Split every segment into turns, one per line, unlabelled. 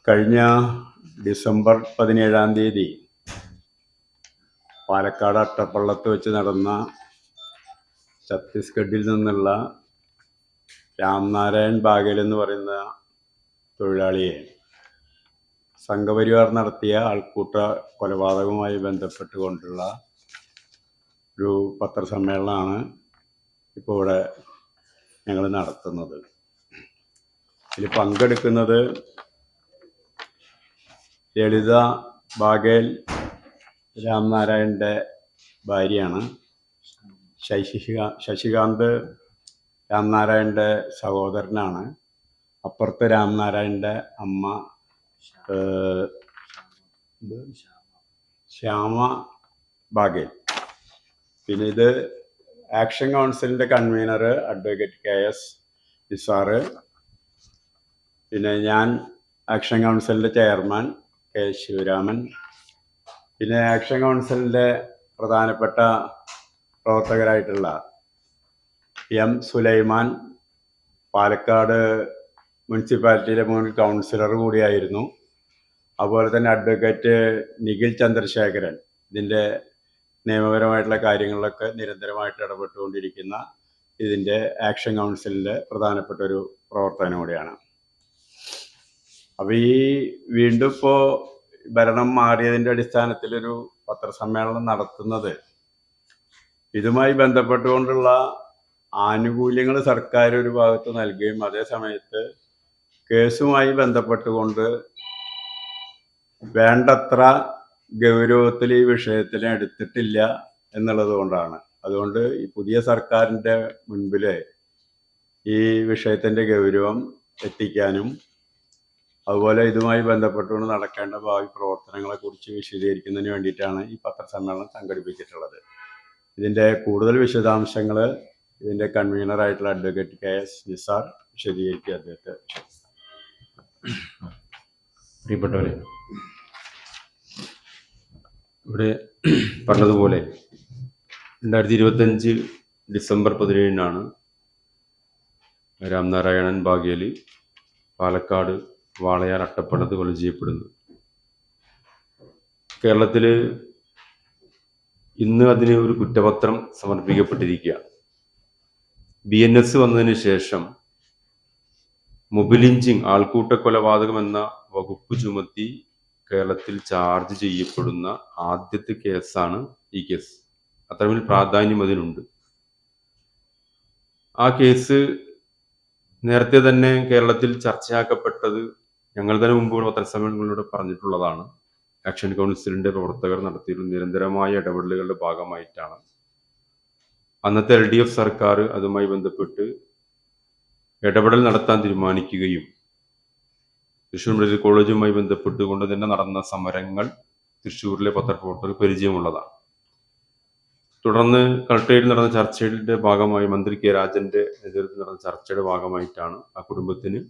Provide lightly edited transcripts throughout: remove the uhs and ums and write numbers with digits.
കഴിഞ്ഞ ഡിസംബർ 17 പാലക്കാട് അട്ടപ്പള്ളത്ത് വെച്ച് നടന്ന ഛത്തീസ്ഗഡിൽ നിന്നുള്ള രാംനാരായൺ ബാഗേൽ എന്ന് പറയുന്ന തൊഴിലാളിയെ സംഘപരിവാർ നടത്തിയ ആൾക്കൂട്ട കൊലപാതകവുമായി ബന്ധപ്പെട്ടുകൊണ്ടുള്ള ഒരു പത്രസമ്മേളനമാണ് ഇപ്പോൾ ഇവിടെ ഞങ്ങൾ നടത്തുന്നത്. ഇതിൽ പങ്കെടുക്കുന്നത് ലളിത ബാഗേൽ രാംനാരായണൻ്റെ ഭാര്യയാണ്. ശശികാന്ത് രാംനാരായണൻ്റെ സഹോദരനാണ്. അപ്പുറത്തെ രാംനാരായണൻ്റെ അമ്മ ശ്യാമ ബാഗേൽ. പിന്നെ ഇത് ആക്ഷൻ കൗൺസിലിൻ്റെ കൺവീനർ അഡ്വക്കേറ്റ് KS നിസാറ്. പിന്നെ ഞാൻ ആക്ഷൻ കൗൺസിലിൻ്റെ ചെയർമാൻ K ശിവരാമൻ. പിന്നെ ആക്ഷൻ കൗൺസിലിൻ്റെ പ്രധാനപ്പെട്ട പ്രവർത്തകരായിട്ടുള്ള M സുലൈമാൻ, പാലക്കാട് മുനിസിപ്പാലിറ്റിയിലെ മുൻ കൗൺസിലർ കൂടിയായിരുന്നു. അതുപോലെ തന്നെ അഡ്വക്കേറ്റ് നിഖിൽ ചന്ദ്രശേഖരൻ, ഇതിൻ്റെ നിയമപരമായിട്ടുള്ള കാര്യങ്ങളിലൊക്കെ നിരന്തരമായിട്ട് ഇടപെട്ടുകൊണ്ടിരിക്കുന്ന ഇതിൻ്റെ ആക്ഷൻ കൗൺസിലിൻ്റെ പ്രധാനപ്പെട്ട ഒരു പ്രവർത്തനം കൂടിയാണ്. അപ്പോൾ ഈ വീണ്ടും ഇപ്പോൾ ഭരണം മാറിയതിൻ്റെ അടിസ്ഥാനത്തിലൊരു പത്രസമ്മേളനം നടത്തുന്നത് ഇതുമായി ബന്ധപ്പെട്ടുകൊണ്ടുള്ള ആനുകൂല്യങ്ങൾ സർക്കാർ ഒരു ഭാഗത്ത് നൽകുകയും അതേ സമയത്ത് കേസുമായി ബന്ധപ്പെട്ടുകൊണ്ട് വേണ്ടത്ര ഗൗരവത്തിൽ ഈ വിഷയത്തിനെ എടുത്തിട്ടില്ല എന്നുള്ളത് കൊണ്ടാണ്. അതുകൊണ്ട് ഈ പുതിയ സർക്കാരിൻ്റെ മുൻപിൽ ഈ വിഷയത്തിൻ്റെ ഗൗരവം എത്തിക്കാനും അതുപോലെ ഇതുമായി ബന്ധപ്പെട്ടുകൊണ്ട് നടക്കേണ്ട ഭാവി പ്രവർത്തനങ്ങളെക്കുറിച്ച് വിശദീകരിക്കുന്നതിന് വേണ്ടിയിട്ടാണ് ഈ പത്രസമ്മേളനം സംഘടിപ്പിച്ചിട്ടുള്ളത്. ഇതിൻ്റെ കൂടുതൽ വിശദാംശങ്ങൾ ഇതിൻ്റെ കൺവീനറായിട്ടുള്ള അഡ്വക്കേറ്റ് KS നിസാർ വിശദീകരിക്കുക. അദ്ദേഹത്തെ
പ്രിയപ്പെട്ടവരെ, ഇവിടെ പറഞ്ഞതുപോലെ 2025 ഡിസംബർ 17 രാംനാരായണൻ ബാഗേൽ പാലക്കാട് വാളയാർ അട്ടപ്പള്ളത്ത് കൊല ചെയ്യപ്പെടുന്നത്. കേരളത്തിൽ ഇന്ന് അതിന് ഒരു കുറ്റപത്രം സമർപ്പിക്കപ്പെട്ടിരിക്കുക. BNS വന്നതിന് ശേഷം മൊബിലിഞ്ചിങ്, ആൾക്കൂട്ട കൊലപാതകം എന്ന വകുപ്പ് ചുമത്തി കേരളത്തിൽ ചാർജ് ചെയ്യപ്പെടുന്ന ആദ്യത്തെ കേസാണ് ഈ കേസ്. അത്രമേൽ പ്രാധാന്യം അതിനുണ്ട്. ആ കേസ് നേരത്തെ തന്നെ കേരളത്തിൽ ചർച്ചയാക്കപ്പെട്ടത് ഞങ്ങൾ തന്നെ മുമ്പ് പത്രസമ്മേളനങ്ങളിലൂടെ പറഞ്ഞിട്ടുള്ളതാണ്. ആക്ഷൻ കൗൺസിലിന്റെ പ്രവർത്തകർ നടത്തിയിട്ടുള്ള നിരന്തരമായ ഇടപെടലുകളുടെ ഭാഗമായിട്ടാണ് അന്നത്തെ LDF സർക്കാർ അതുമായി ബന്ധപ്പെട്ട് ഇടപെടൽ നടത്താൻ തീരുമാനിക്കുകയും തൃശ്ശൂർ മെഡിക്കൽ കോളേജുമായി ബന്ധപ്പെട്ടുകൊണ്ട് തന്നെ നടന്ന സമരങ്ങൾ തൃശ്ശൂരിലെ പത്രപ്രവർത്തകർ പരിചയമുള്ളതാണ്. തുടർന്ന് കളക്ടറേറ്റിൽ നടന്ന ചർച്ചയുടെ ഭാഗമായി മന്ത്രി K രാജന്റെ നേതൃത്വത്തിൽ നടന്ന ചർച്ചയുടെ ഭാഗമായിട്ടാണ് ആ കുടുംബത്തിന്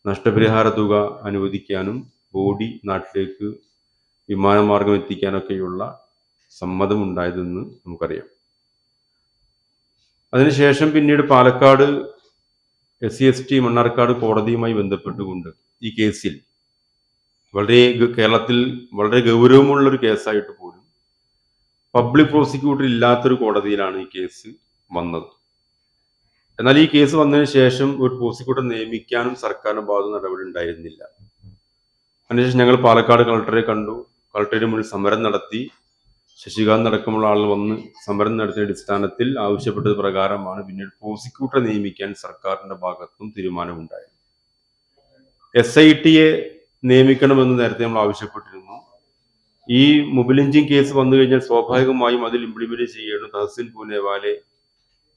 നഷ്ടപരിഹാര തുക അനുവദിക്കാനും ബോഡി നാട്ടിലേക്ക് വിമാനമാർഗം എത്തിക്കാനൊക്കെയുള്ള സമ്മതമുണ്ടായതെന്ന് നമുക്കറിയാം. അതിനുശേഷം പിന്നീട് പാലക്കാട് SC/ST മണ്ണാർക്കാട് കോടതിയുമായി ബന്ധപ്പെട്ടുകൊണ്ട് ഈ കേസിൽ കേരളത്തിൽ വളരെ ഗൗരവമുള്ളൊരു കേസായിട്ട് പോലും പബ്ലിക് പ്രോസിക്യൂട്ടർ ഇല്ലാത്തൊരു കോടതിയിലാണ് ഈ കേസ് വന്നത്. എന്നാൽ ഈ കേസ് വന്നതിന് ശേഷം ഒരു പ്രോസിക്യൂട്ടർ നിയമിക്കാനും സർക്കാരിന്റെ ഭാഗത്ത് നടപടി ഉണ്ടായിരുന്നില്ല. അതിനുശേഷം ഞങ്ങൾ പാലക്കാട് കളക്ടറെ കണ്ടു. കളക്ടറേറ്റിന് മുന്നിൽ സമരം നടത്തി. ശശികാന്ത് അടക്കമുള്ള ആളുകൾ വന്ന് സമരം നടത്തിയ അടിസ്ഥാനത്തിൽ ആവശ്യപ്പെട്ടത് പ്രകാരമാണ് പിന്നീട് പ്രോസിക്യൂട്ടറെ നിയമിക്കാൻ സർക്കാരിന്റെ ഭാഗത്തും തീരുമാനമുണ്ടായത്. SITയെ നിയമിക്കണമെന്ന് നേരത്തെ നമ്മൾ ആവശ്യപ്പെട്ടിരുന്നു. ഈ മൊബിലിഞ്ചിങ് കേസ് വന്നു കഴിഞ്ഞാൽ സ്വാഭാവികമായും അതിൽ ഇംപ്ലിമെന്റ് ചെയ്യേണ്ട തഹസിൻ പൂനെവാലെ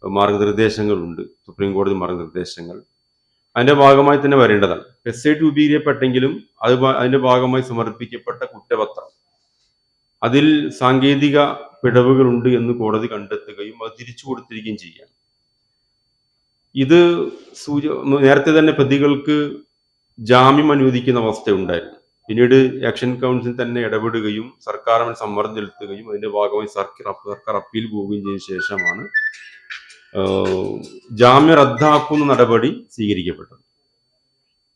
മാർഗനിർദ്ദേശങ്ങളുണ്ട്, സുപ്രീം കോടതി മാർഗനിർദ്ദേശങ്ങൾ. അതിന്റെ ഭാഗമായി തന്നെ വരേണ്ടതാണ്. SIT രൂപീകരിക്കപ്പെട്ടെങ്കിലും അതിന്റെ ഭാഗമായി സമർപ്പിക്കപ്പെട്ട കുറ്റപത്രം അതിൽ സാങ്കേതിക പിഴവുകളുണ്ട് എന്ന് കോടതി കണ്ടെത്തുകയും അത് തിരിച്ചു കൊടുത്തിരിക്കുകയും ചെയ്യാം. ഇത് നേരത്തെ തന്നെ പ്രതികൾക്ക് ജാമ്യം അനുവദിക്കുന്ന അവസ്ഥ ഉണ്ടായിരുന്നു. പിന്നീട് ആക്ഷൻ കൗൺസിൽ തന്നെ ഇടപെടുകയും സർക്കാർ സമ്മർദ്ദം ചെലുത്തുകയും അതിന്റെ ഭാഗമായി സർക്കാർ അപ്പീൽ പോവുകയും ചെയ്ത ശേഷമാണ് ജാമ്യം റദ്ദാക്കുന്ന നടപടി സ്വീകരിക്കപ്പെട്ടത്.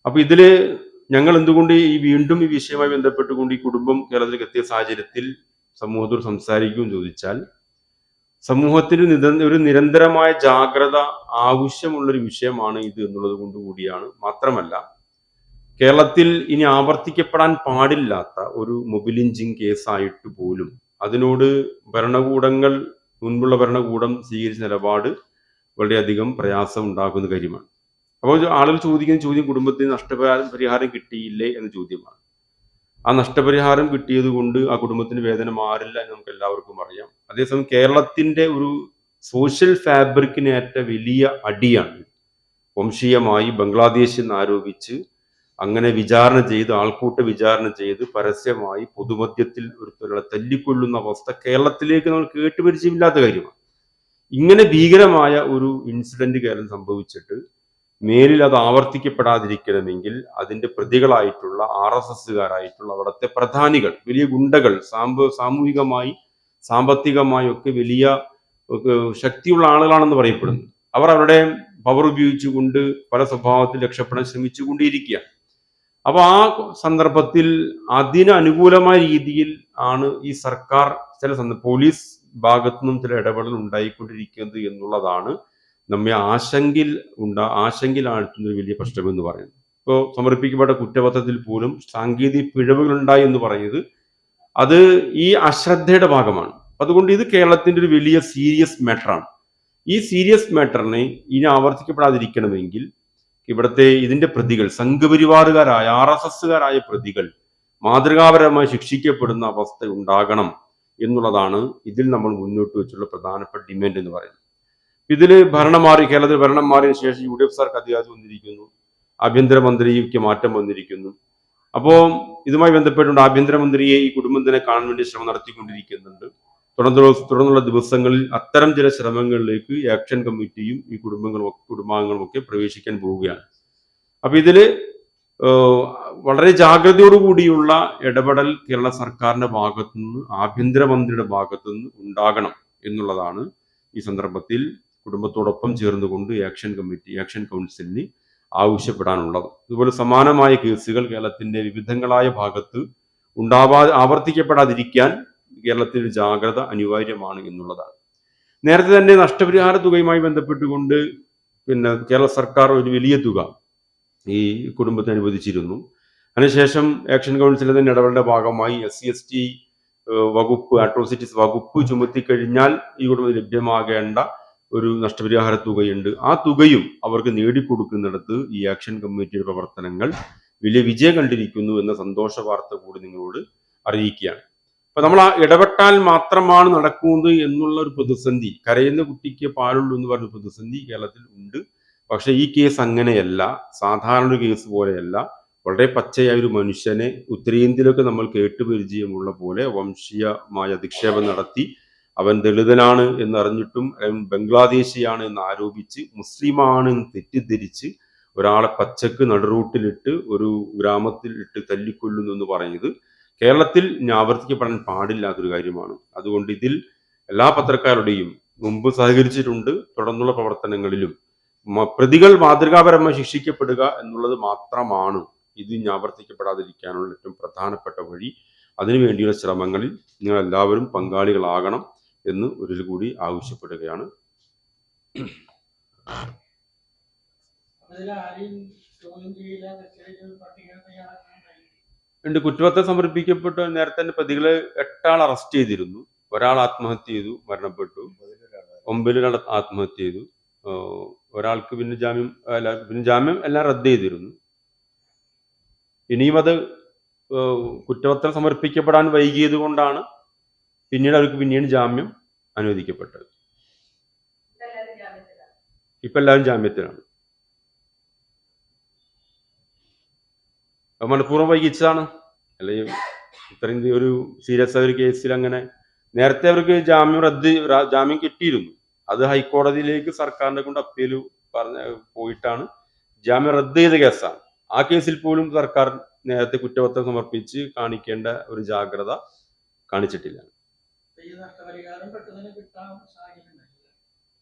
അപ്പൊ ഇതില് ഞങ്ങൾ എന്തുകൊണ്ട് വീണ്ടും ഈ വിഷയവുമായി ബന്ധപ്പെട്ടുകൊണ്ട് ഈ കുടുംബം കേരളത്തിലേക്ക് എത്തിയ സാഹചര്യത്തിൽ സമൂഹത്തോട് സംസാരിക്കും ചോദിച്ചാൽ, സമൂഹത്തിന് ഒരു നിരന്തരമായ ജാഗ്രത ആവശ്യമുള്ളൊരു വിഷയമാണ് ഇത് എന്നുള്ളത് കൊണ്ട് കൂടിയാണ്. മാത്രമല്ല, കേരളത്തിൽ ഇനി ആവർത്തിക്കപ്പെടാൻ പാടില്ലാത്ത ഒരു മൊബൈൽ ലിഞ്ചിങ് കേസായിട്ട് പോലും അതിനോട് ഭരണകൂടങ്ങൾ, മുൻപുള്ള ഭരണകൂടം സ്വീകരിച്ച നിലപാട് വളരെയധികം പ്രയാസം ഉണ്ടാക്കുന്ന കാര്യമാണ്. അപ്പോൾ ആളുകൾ ചോദിക്കുന്ന ചോദ്യം, കുടുംബത്തിന് നഷ്ടപരിഹാരം കിട്ടിയില്ലേ എന്ന ചോദ്യമാണ്. ആ നഷ്ടപരിഹാരം കിട്ടിയത് കൊണ്ട് ആ കുടുംബത്തിന് വേദന മാറില്ല എന്ന് നമുക്ക് എല്ലാവർക്കും അറിയാം. അതേസമയം കേരളത്തിന്റെ ഒരു സോഷ്യൽ ഫാബ്രിക്കിനേറ്റ വലിയ അടിയാണ് വംശീയമായി ബംഗ്ലാദേശിൽ നിന്ന് ആരോപിച്ച് അങ്ങനെ വിചാരണ ചെയ്ത്, ആൾക്കൂട്ട വിചാരണ ചെയ്ത് പരസ്യമായി പൊതുമധ്യത്തിൽ ഒരുത്തരെ തല്ലിക്കൊല്ലുന്ന അവസ്ഥ കേരളത്തിലേക്ക് നമ്മൾ കേട്ടുപരിചയമില്ലാത്ത കാര്യമാണ്. ഇങ്ങനെ ഭീകരമായ ഒരു ഇൻസിഡന്റ് കേരളം സംഭവിച്ചിട്ട് മേലിൽ അത് ആവർത്തിക്കപ്പെടാതിരിക്കണമെങ്കിൽ അതിന്റെ പ്രതികളായിട്ടുള്ള RSSകാരായിട്ടുള്ള അവിടുത്തെ പ്രധാനികൾ, വലിയ ഗുണ്ടകൾ, സാമൂഹികമായി സാമ്പത്തികമായി ഒക്കെ വലിയ ശക്തിയുള്ള ആളുകളാണെന്ന് പറയപ്പെടുന്നു. അവർ അവരുടെ പവർ ഉപയോഗിച്ചുകൊണ്ട് പല സ്വഭാവത്തിൽ രക്ഷപ്പെടാൻ ശ്രമിച്ചുകൊണ്ടിരിക്കുകയാണ്. അപ്പൊ ആ സന്ദർഭത്തിൽ അതിന് അനുകൂലമായ രീതിയിൽ ആണ് ഈ സർക്കാർ പോലീസ് ഭാഗത്തു നിന്നും ചില ഇടപെടൽ ഉണ്ടായിക്കൊണ്ടിരിക്കുന്നത് എന്നുള്ളതാണ് നമ്മെ ആശങ്കയിലാഴ്ത്തുന്ന ഒരു വലിയ പ്രശ്നം എന്ന് പറയുന്നത്. ഇപ്പോൾ സമർപ്പിക്കപ്പെട്ട കുറ്റപത്രത്തിൽ പോലും സാങ്കേതിക പിഴവുകൾ ഉണ്ടായി എന്ന് പറയുന്നത് അത് ഈ അശ്രദ്ധയുടെ ഭാഗമാണ്. അതുകൊണ്ട് ഇത് കേരളത്തിന്റെ ഒരു വലിയ സീരിയസ് മാറ്ററാണ്. ഈ സീരിയസ് മാറ്ററിനെ ഇനി ആവർത്തിക്കപ്പെടാതിരിക്കണമെങ്കിൽ ഇവിടുത്തെ ഇതിന്റെ പ്രതികൾ, സംഘപരിവാറുകാരായ RSSകാരായ പ്രതികൾ മാതൃകാപരമായി ശിക്ഷിക്കപ്പെടുന്ന അവസ്ഥ ഉണ്ടാകണം എന്നുള്ളതാണ് ഇതിൽ നമ്മൾ മുന്നോട്ട് വെച്ചുള്ള പ്രധാനപ്പെട്ട ഡിമാൻഡ് എന്ന് പറയുന്നത്. ഇതില് കേരളത്തിൽ ഭരണം മാറിയതിനു ശേഷം UDF സർക്കാർ അധികാരത്തിൽ വന്നിരിക്കുന്നു, ആഭ്യന്തരമന്ത്രിക്ക് മാറ്റം വന്നിരിക്കുന്നു. അപ്പോൾ ഇതുമായി ബന്ധപ്പെട്ടുകൊണ്ട് ആഭ്യന്തരമന്ത്രിയെ ഈ കുടുംബം തന്നെ കാണാൻ വേണ്ടി ശ്രമം നടത്തിക്കൊണ്ടിരിക്കുന്നുണ്ട്. തുടർന്നുള്ള ദിവസങ്ങളിൽ അത്തരം ചില ശ്രമങ്ങളിലേക്ക് ആക്ഷൻ കമ്മിറ്റിയും ഈ കുടുംബാംഗങ്ങളും ഒക്കെ പ്രവേശിക്കാൻ പോവുകയാണ്. അപ്പൊ ഇതില് വളരെ ജാഗ്രതയോടുകൂടിയുള്ള ഇടപെടൽ കേരള സർക്കാരിന്റെ ഭാഗത്തുനിന്ന്, ആഭ്യന്തരമന്ത്രിയുടെ ഭാഗത്തുനിന്ന് ഉണ്ടാകണം എന്നുള്ളതാണ് ഈ സന്ദർഭത്തിൽ കുടുംബത്തോടൊപ്പം ചേർന്നുകൊണ്ട് ആക്ഷൻ കൗൺസിലിന് ആവശ്യപ്പെടാനുള്ളത്. ഇതുപോലെ സമാനമായ കേസുകൾ കേരളത്തിന്റെ വിവിധങ്ങളായ ഭാഗത്ത് ആവർത്തിക്കപ്പെടാതിരിക്കാൻ കേരളത്തിൽ ജാഗ്രത അനിവാര്യമാണ് എന്നുള്ളതാണ്. നേരത്തെ തന്നെ നഷ്ടപരിഹാര തുകയുമായി ബന്ധപ്പെട്ടുകൊണ്ട് കേരള സർക്കാർ ഒരു വലിയ തുക ഈ കുടുംബത്തിന് അനുവദിച്ചിരുന്നു. അതിനുശേഷം ആക്ഷൻ കൗൺസിലിന്റെ തന്നെ ഇടപെടലിന്റെ ഭാഗമായി SC/ST വകുപ്പ്, അട്രോസിറ്റീസ് വകുപ്പ് ചുമത്തിക്കഴിഞ്ഞാൽ ഈ കുടുംബത്തിന് ലഭ്യമാകേണ്ട ഒരു നഷ്ടപരിഹാര തുകയുണ്ട്. ആ തുകയും അവർക്ക് നേടിക്കൊടുക്കുന്നിടത്ത് ഈ ആക്ഷൻ കമ്മിറ്റിയുടെ പ്രവർത്തനങ്ങൾ വലിയ വിജയം കണ്ടിരിക്കുന്നു എന്ന സന്തോഷ വാർത്ത കൂടി നിങ്ങളോട് അറിയിക്കുകയാണ്. അപ്പൊ നമ്മൾ ആ ഇടപെട്ടാൽ മാത്രമാണ് നടക്കുന്നത് എന്നുള്ള ഒരു പ്രതിസന്ധി, കരയുന്ന കുട്ടിക്ക് പാലുള്ളൂ എന്ന് പറഞ്ഞ പ്രതിസന്ധി കേരളത്തിൽ ഉണ്ട്. പക്ഷെ ഈ കേസ് അങ്ങനെയല്ല, സാധാരണ ഒരു കേസ് പോലെയല്ല. വളരെ പച്ചയായ ഒരു മനുഷ്യനെ ഉത്തരേന്ത്യയിലൊക്കെ നമ്മൾ കേട്ടുപരിചയമുള്ള പോലെ വംശീയമായ അധിക്ഷേപം നടത്തി, അവൻ ദളിതനാണ് എന്നറിഞ്ഞിട്ടും അവൻ ബംഗ്ലാദേശിയാണ് എന്ന് ആരോപിച്ച്, മുസ്ലിമാണ് എന്ന് തെറ്റിദ്ധരിച്ച് ഒരാളെ പച്ചക്ക് നടുറൂട്ടിലിട്ട് ഒരു ഗ്രാമത്തിൽ ഇട്ട് തല്ലിക്കൊല്ലുന്നു എന്ന് പറയുന്നത് കേരളത്തിൽ ആവർത്തിക്കപ്പെടാൻ പാടില്ലാത്തൊരു കാര്യമാണ്. അതുകൊണ്ട് ഇതിൽ എല്ലാ പത്രക്കാരുടെയും മുമ്പ് സഹകരിച്ചിട്ടുണ്ട്, തുടർന്നുള്ള പ്രവർത്തനങ്ങളിലും പ്രതികൾ മാതൃകാപരമായി ശിക്ഷിക്കപ്പെടുക എന്നുള്ളത് മാത്രമാണ് ഇത് ആവർത്തിക്കപ്പെടാതിരിക്കാനുള്ള ഏറ്റവും പ്രധാനപ്പെട്ട വഴി. അതിനുവേണ്ടിയുള്ള ശ്രമങ്ങളിൽ നിങ്ങൾ എല്ലാവരും പങ്കാളികളാകണം എന്ന് ഒരിക്കൽ കൂടി ആവശ്യപ്പെടുകയാണ്. കുറ്റപത്രം സമർപ്പിക്കപ്പെട്ട നേരത്തെ തന്നെ പ്രതികളെ 8 ആൾ അറസ്റ്റ് ചെയ്തിരുന്നു. ഒരാൾ ആത്മഹത്യ ചെയ്തു, മരണപ്പെട്ടു. 9 ആത്മഹത്യ ചെയ്തു. ഒരാൾക്ക് പിന്നെ ജാമ്യം എല്ലാം റദ്ദ് ചെയ്തിരുന്നു. ഇനിയും അത് കുറ്റപത്രം സമർപ്പിക്കപ്പെടാൻ വൈകിയത് കൊണ്ടാണ് പിന്നീട് ജാമ്യം അനുവദിക്കപ്പെട്ടത്. ഇപ്പൊ എല്ലാവരും ജാമ്യത്തിലാണ്. മനഃപൂർവ്വം വൈകിച്ചതാണ്. അല്ലെങ്കിൽ ഇത്രയും ഒരു സീരിയസ് ആയ ഒരു കേസിൽ അങ്ങനെ നേരത്തെ അവർക്ക് ജാമ്യം കിട്ടിയിരുന്നു. അത് ഹൈക്കോടതിയിലേക്ക് സർക്കാരിനെ കൊണ്ട് അപ്പീൽ പോയിട്ടാണ് ജാമ്യം റദ്ദ് ചെയ്ത കേസാണ്. ആ കേസിൽ പോലും സർക്കാർ നേരത്തെ കുറ്റപത്രം സമർപ്പിച്ച് കാണിക്കേണ്ട ഒരു ജാഗ്രത കാണിച്ചിട്ടില്ല.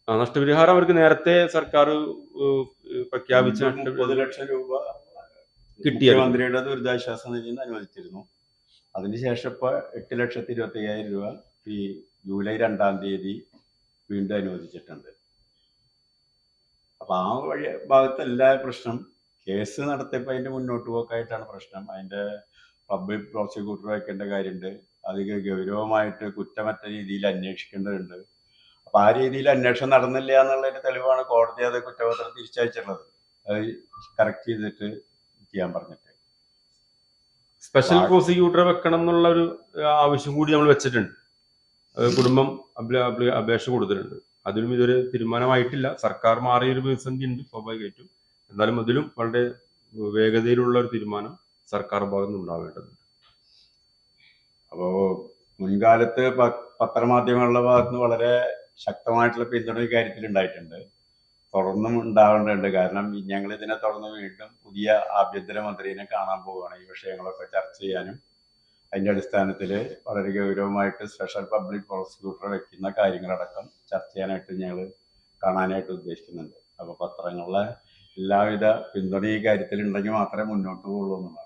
നഷ്ടപരിഹാരം അവർക്ക് നേരത്തെ സർക്കാർ പ്രഖ്യാപിച്ച
30 ലക്ഷം രൂപ
കിട്ടിയായിരുന്നു.
മുഖ്യമന്ത്രിയുടെ ദുരിതാശ്വാസ നിധിയിൽ നിന്ന് അനുവദിച്ചിരുന്നു. അതിനുശേഷം ഇപ്പോൾ 8,25,000 രൂപ ഈ ജൂലൈ 2-ാം തീയതി വീണ്ടും അനുവദിച്ചിട്ടുണ്ട്. അപ്പോൾ ആ വഴി ഭാഗത്തല്ല പ്രശ്നം. കേസ് നടത്തിയപ്പോൾ അതിൻ്റെ മുന്നോട്ട് പോക്കായിട്ടാണ് പ്രശ്നം. അതിൻ്റെ പബ്ലിക് പ്രോസിക്യൂട്ടർ വയ്ക്കേണ്ട കാര്യമുണ്ട്. അത് ഗൗരവമായിട്ട് കുറ്റമറ്റ രീതിയിൽ അന്വേഷിക്കേണ്ടതുണ്ട്. അപ്പോൾ ആ രീതിയിൽ അന്വേഷണം നടന്നില്ല എന്നുള്ളതിൻ്റെ തെളിവാണ് കോടതി അത് കുറ്റപത്രം തിരിച്ചയച്ചിട്ടുള്ളത്. അത് കറക്റ്റ് ചെയ്തിട്ട് ചെയ്യാൻ പറഞ്ഞിട്ട്.
സ്പെഷ്യൽ പ്രോസിക്യൂട്ടറെ വെക്കണം എന്നുള്ള ഒരു ആവശ്യം കൂടി നമ്മൾ വെച്ചിട്ടുണ്ട്. കുടുംബം അപേക്ഷ കൊടുത്തിട്ടുണ്ട്. അതിലും ഇതൊരു തീരുമാനമായിട്ടില്ല. സർക്കാർ മാറിയൊരു പ്രതിസന്ധി ഉണ്ട് സ്വാഭാവികമായിട്ടും. എന്നാലും അതിലും വളരെ വേഗതയിലുള്ള ഒരു തീരുമാനം സർക്കാർ ഭാഗത്ത് നിന്ന് ഉണ്ടാവേണ്ടതുണ്ട്.
അപ്പോൾ മുൻകാലത്ത് പത്രമാധ്യമങ്ങളുടെ ഭാഗത്ത് നിന്ന് വളരെ ശക്തമായിട്ടുള്ള പിന്തുണ ഈ കാര്യത്തിൽ ഉണ്ടായിട്ടുണ്ട്. തുടർന്നും ഉണ്ടാവേണ്ടതുണ്ട്. കാരണം ഞങ്ങൾ ഇതിനെ തുടർന്ന് വീണ്ടും പുതിയ ആഭ്യന്തരമന്ത്രിയെ കാണാൻ പോവുകയാണ്. ഈ വിഷയങ്ങളൊക്കെ ചർച്ച ചെയ്യാനും അതിൻ്റെ അടിസ്ഥാനത്തിൽ വളരെ ഗൗരവമായിട്ട് സ്പെഷ്യൽ പബ്ലിക് പ്രോസിക്യൂട്ടർ വെക്കുന്ന കാര്യങ്ങളടക്കം ചർച്ച ചെയ്യാനായിട്ട് ഞങ്ങൾ കാണാനായിട്ട് ഉദ്ദേശിക്കുന്നുണ്ട്. അപ്പോൾ പത്രങ്ങളിലെ എല്ലാവിധ പിന്തുണ ഈ കാര്യത്തിൽ ഉണ്ടെങ്കിൽ മാത്രമേ മുന്നോട്ട് പോകുള്ളൂ എന്നുള്ളതാണ്.